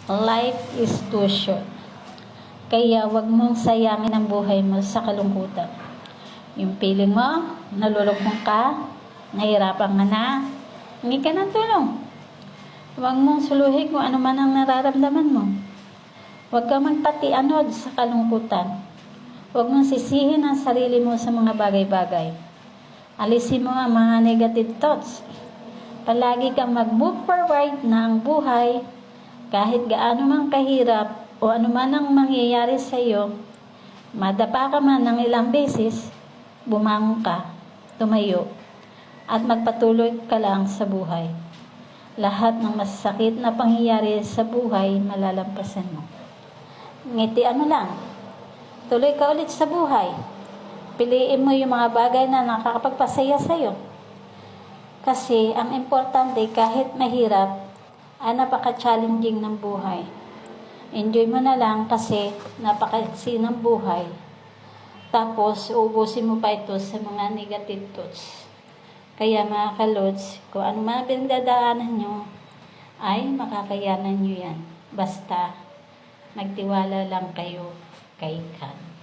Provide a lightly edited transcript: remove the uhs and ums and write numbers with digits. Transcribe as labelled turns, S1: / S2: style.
S1: Life is too short. Kaya wag mong sayangin ang buhay mo sa kalungkutan. Yung feeling mo, nalulugmok ka, nahirapan ka na, hingi ka ng tulong. Huwag mong suluhin kung ano man ang nararamdaman mo. Huwag kang magpatianod sa kalungkutan. Huwag mong sisihin ang sarili mo sa mga bagay-bagay. Alisin mo ang mga negative thoughts. Palagi kang mag-move forward na ang buhay, kahit gaano man kahirap o ano man ang mangyayari sa iyo, madapa ka man ng ilang beses, bumangon ka, tumayo, at magpatuloy ka lang sa buhay. Lahat ng masakit na pangyayari sa buhay, malalampasan mo. Ngitian mo lang. Tuloy ka ulit sa buhay. Piliin mo yung mga bagay na nakakapagpasaya sa iyo. Kasi ang importante, kahit mahirap, ay napaka-challenging ng buhay. Enjoy mo na lang kasi napaka-iksi ng buhay. Tapos, uubusin mo pa ito sa mga negative thoughts. Kaya mga kalods, kung ano man ang pinagdadaanan nyo, ay makakayanan nyo yan. Basta, magtiwala lang kayo kay God.